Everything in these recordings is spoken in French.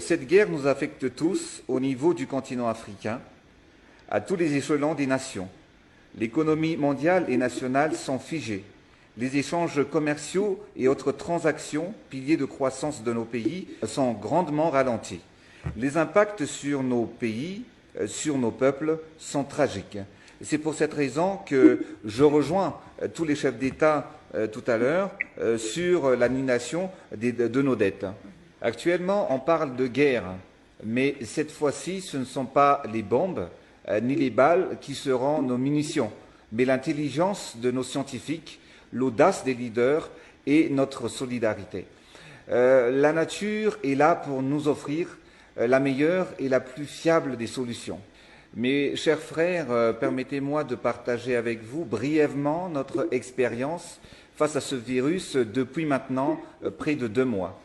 Cette guerre nous affecte tous au niveau du continent africain, à tous les échelons des nations. L'économie mondiale et nationale sont figées. Les échanges commerciaux et autres transactions, piliers de croissance de nos pays, sont grandement ralentis. Les impacts sur nos pays, sur nos peuples, sont tragiques. C'est pour cette raison que je rejoins tous les chefs d'État tout à l'heure sur l'annulation de nos dettes. Actuellement, on parle de guerre, mais cette fois-ci, ce ne sont pas les bombes ni les balles qui seront nos munitions, mais l'intelligence de nos scientifiques, l'audace des leaders et notre solidarité. La nature est là pour nous offrir la meilleure et la plus fiable des solutions. Mes chers frères, permettez-moi de partager avec vous brièvement notre expérience face à ce virus depuis maintenant près de 2 mois.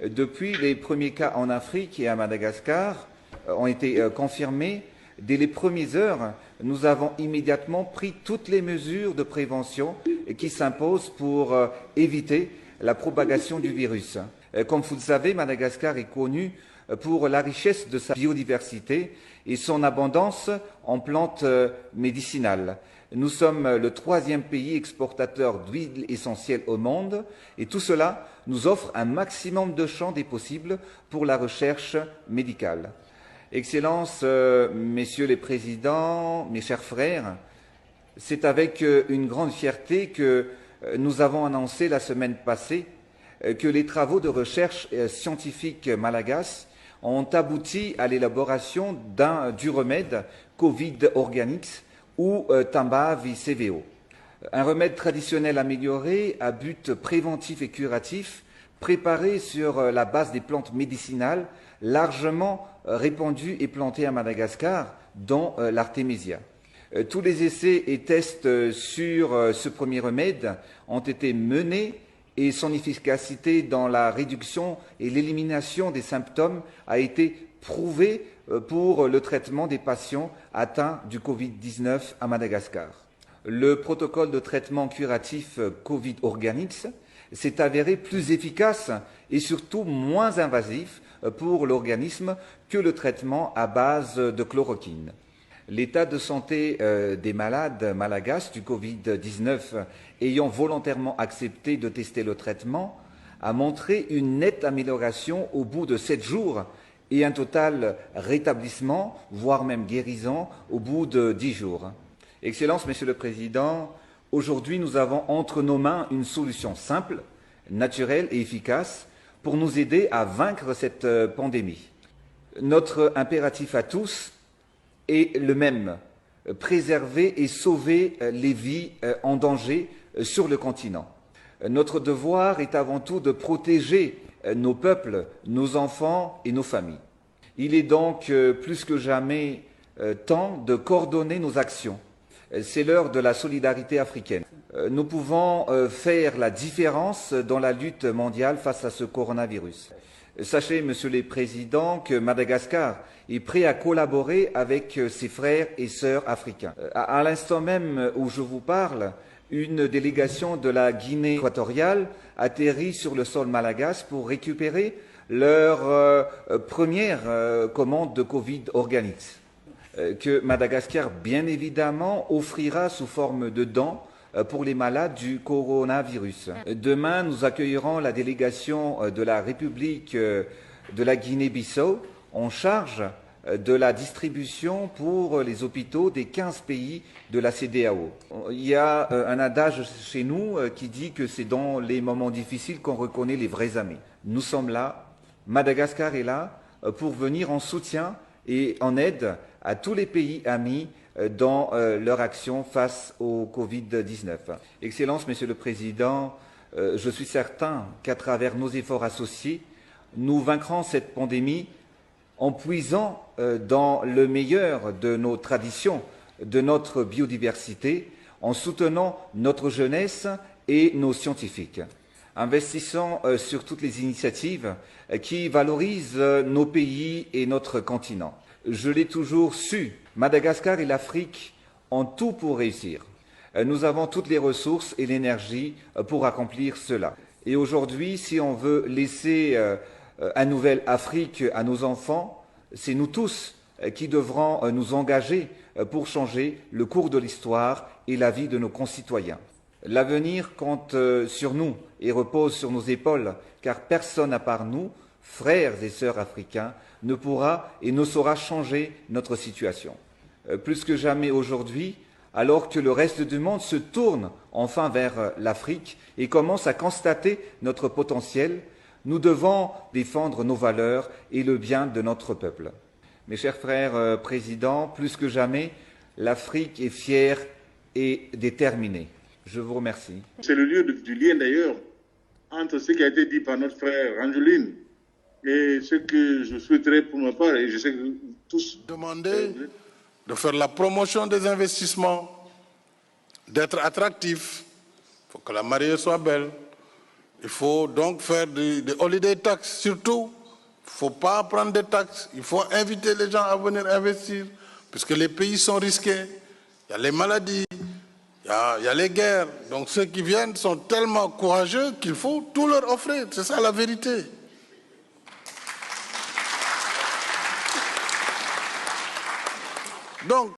Depuis les premiers cas en Afrique et à Madagascar ont été confirmés, dès les premières heures, nous avons immédiatement pris toutes les mesures de prévention qui s'imposent pour éviter la propagation du virus. Comme vous le savez, Madagascar est connu pour la richesse de sa biodiversité et son abondance en plantes médicinales. Nous sommes le 3e pays exportateur d'huile essentielle au monde et tout cela nous offre un maximum de champs des possibles pour la recherche médicale. Excellences, Messieurs les Présidents, mes chers frères, c'est avec une grande fierté que nous avons annoncé la semaine passée que les travaux de recherche scientifique malagasy ont abouti à l'élaboration du remède Covid Organics ou Tamba-VCVO. Un remède traditionnel amélioré à but préventif et curatif, préparé sur la base des plantes médicinales largement répandues et plantées à Madagascar, dont l'artémisia. Tous les essais et tests sur ce premier remède ont été menés et son efficacité dans la réduction et l'élimination des symptômes a été prouvée pour le traitement des patients atteints du Covid-19 à Madagascar. Le protocole de traitement curatif Covid Organics s'est avéré plus efficace et surtout moins invasif pour l'organisme que le traitement à base de chloroquine. L'état de santé des malades malagasy du Covid-19 ayant volontairement accepté de tester le traitement a montré une nette amélioration au bout de 7 jours et un total rétablissement, voire même guérison, au bout de 10 jours. Excellences, Monsieur le Président, aujourd'hui nous avons entre nos mains une solution simple, naturelle et efficace pour nous aider à vaincre cette pandémie. Notre impératif à tous est le même, préserver et sauver les vies en danger sur le continent. Notre devoir est avant tout de protéger nos peuples, nos enfants et nos familles. Il est donc plus que jamais temps de coordonner nos actions. C'est l'heure de la solidarité africaine. Nous pouvons faire la différence dans la lutte mondiale face à ce coronavirus. Sachez, Monsieur le Président, que Madagascar est prêt à collaborer avec ses frères et sœurs africains. À l'instant même où je vous parle, une délégation de la Guinée équatoriale atterrit sur le sol malagasy pour récupérer leur première commande de Covid Organics, que Madagascar, bien évidemment, offrira sous forme de dons pour les malades du coronavirus. Demain, nous accueillerons la délégation de la République de la Guinée-Bissau en charge de la distribution pour les hôpitaux des 15 pays de la CEDEAO. Il y a un adage chez nous qui dit que c'est dans les moments difficiles qu'on reconnaît les vrais amis. Nous sommes là, Madagascar est là pour venir en soutien et en aide à tous les pays amis dans leur action face au Covid-19. Excellences, Monsieur le Président, je suis certain qu'à travers nos efforts associés, nous vaincrons cette pandémie en puisant dans le meilleur de nos traditions, de notre biodiversité, en soutenant notre jeunesse et nos scientifiques. Investissons sur toutes les initiatives qui valorisent nos pays et notre continent. Je l'ai toujours su, Madagascar et l'Afrique ont tout pour réussir. Nous avons toutes les ressources et l'énergie pour accomplir cela. Et aujourd'hui, si on veut laisser un nouvel Afrique à nos enfants, c'est nous tous qui devrons nous engager pour changer le cours de l'histoire et la vie de nos concitoyens. L'avenir compte sur nous et repose sur nos épaules, car personne à part nous, frères et sœurs africains, ne pourra et ne saura changer notre situation. Plus que jamais aujourd'hui, alors que le reste du monde se tourne enfin vers l'Afrique et commence à constater notre potentiel, nous devons défendre nos valeurs et le bien de notre peuple. Mes chers frères présidents, plus que jamais, l'Afrique est fière et déterminée. Je vous remercie. C'est le lieu du lien d'ailleurs entre ce qui a été dit par notre frère Angeline et ce que je souhaiterais pour ma part, et je sais que tous... Demander de faire la promotion des investissements, d'être attractif, il faut que la mariée soit belle. Il faut donc faire des holiday tax surtout. Il ne faut pas prendre des taxes, il faut inviter les gens à venir investir, puisque les pays sont risqués, il y a les maladies, il y a les guerres. Donc ceux qui viennent sont tellement courageux qu'il faut tout leur offrir, c'est ça la vérité. Donc,